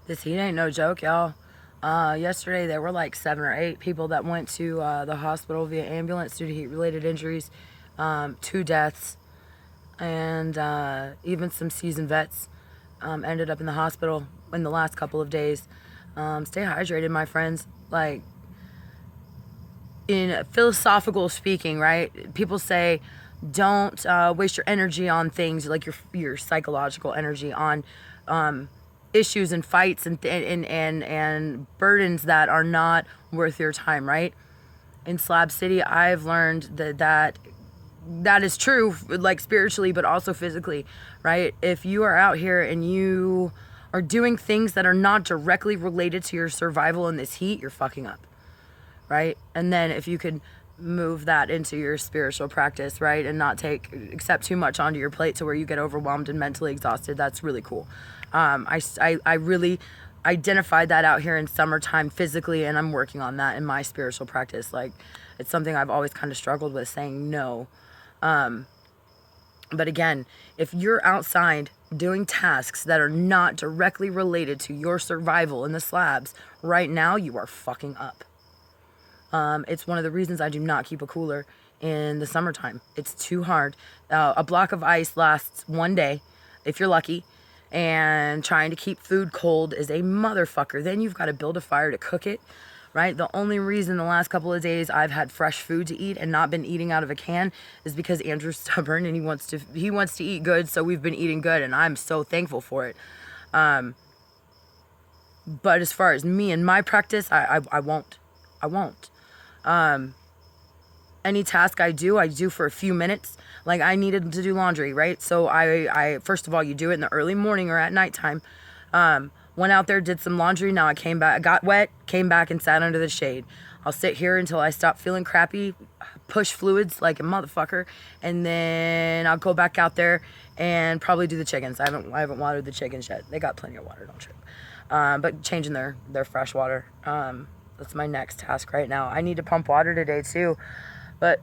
This heat ain't no joke, y'all. Yesterday there were like 7 or 8 people that went to the hospital via ambulance due to heat-related injuries, 2 deaths, and even some seasoned vets ended up in the hospital in the last couple of days. Stay hydrated, my friends. Like, in philosophical speaking, right? People say, don't waste your energy on things like your psychological energy on issues and fights and burdens that are not worth your time, right? In Slab City, I've learned that is true, like spiritually, but also physically, right? If you are out here and you are doing things that are not directly related to your survival in this heat, you're fucking up, right? And then if you could move that into your spiritual practice, right, and not accept too much onto your plate to where you get overwhelmed and mentally exhausted, that's really cool. I really identified that out here in summertime physically, and I'm working on that in my spiritual practice. Like, it's something I've always kind of struggled with, saying no. But again, if you're outside doing tasks that are not directly related to your survival in the slabs right now, you are fucking up. It's one of the reasons I do not keep a cooler in the summertime. It's too hard. A block of ice lasts 1 day, if you're lucky, and trying to keep food cold is a motherfucker. Then you've got to build a fire to cook it, right? The only reason the last couple of days I've had fresh food to eat and not been eating out of a can is because Andrew's stubborn and he wants to eat good, so we've been eating good, and I'm so thankful for it. But as far as me and my practice, I won't. Any task I do for a few minutes. Like, I needed to do laundry, right? So I first of all, you do it in the early morning or at nighttime. Went out there, did some laundry. Now I came back, got wet, came back and sat under the shade. I'll sit here until I stop feeling crappy, push fluids like a motherfucker, and then I'll go back out there and probably do the chickens. I haven't watered the chickens yet. They got plenty of water, don't trip. But changing their fresh water. That's my next task right now. I need to pump water today too, but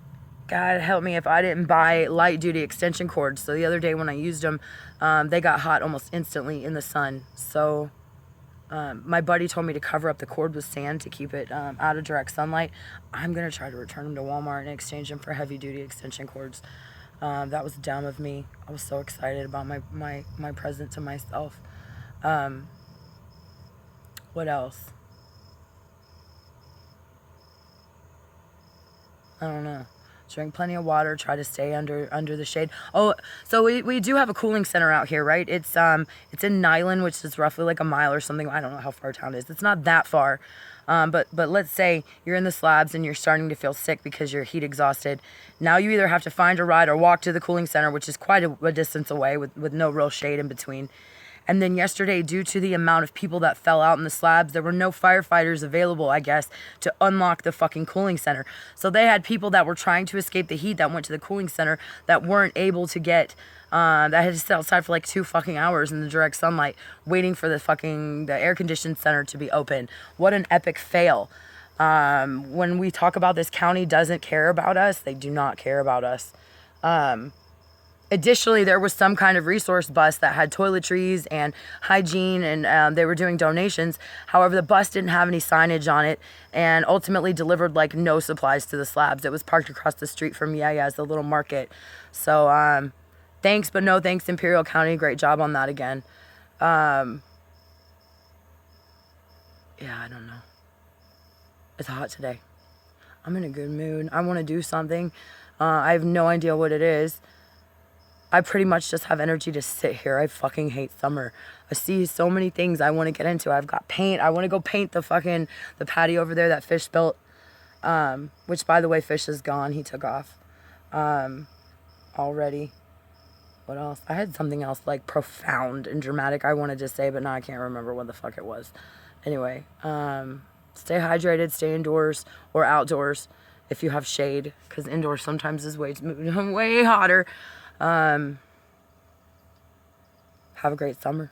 God help me if I didn't buy light duty extension cords. So the other day when I used them, they got hot almost instantly in the sun. So my buddy told me to cover up the cord with sand to keep it out of direct sunlight. I'm gonna try to return them to Walmart and exchange them for heavy duty extension cords. That was dumb of me. I was so excited about my present to myself. What else? I don't know. Drink plenty of water. Try to stay under the shade. Oh, so we do have a cooling center out here, right? It's in Nyland, which is roughly like a mile or something. I don't know how far town is. It's not that far. But let's say you're in the slabs and you're starting to feel sick because you're heat exhausted. Now you either have to find a ride or walk to the cooling center, which is quite a distance away with no real shade in between. And then yesterday, due to the amount of people that fell out in the slabs, there were no firefighters available, I guess, to unlock the fucking cooling center. So they had people that were trying to escape the heat that went to the cooling center that weren't able to get, that had to sit outside for like 2 fucking hours in the direct sunlight, waiting for the air-conditioned center to be open. What an epic fail. When we talk about this county doesn't care about us, they do not care about us. Additionally, there was some kind of resource bus that had toiletries and hygiene, and they were doing donations. However, the bus didn't have any signage on it and ultimately delivered like no supplies to the slabs. It was parked across the street from Yaya's, the little market. So thanks, but no thanks, Imperial County. Great job on that again. Yeah, I don't know. It's hot today. I'm in a good mood. I want to do something. I have no idea what it is. I pretty much just have energy to sit here. I fucking hate summer. I see so many things I want to get into. I've got paint. I want to go paint the patio over there that Fish built. Which, by the way, Fish is gone. He took off already. What else? I had something else like profound and dramatic I wanted to say, but now I can't remember what the fuck it was. Anyway, stay hydrated, stay indoors or outdoors if you have shade, because indoors sometimes is way hotter. Have a great summer.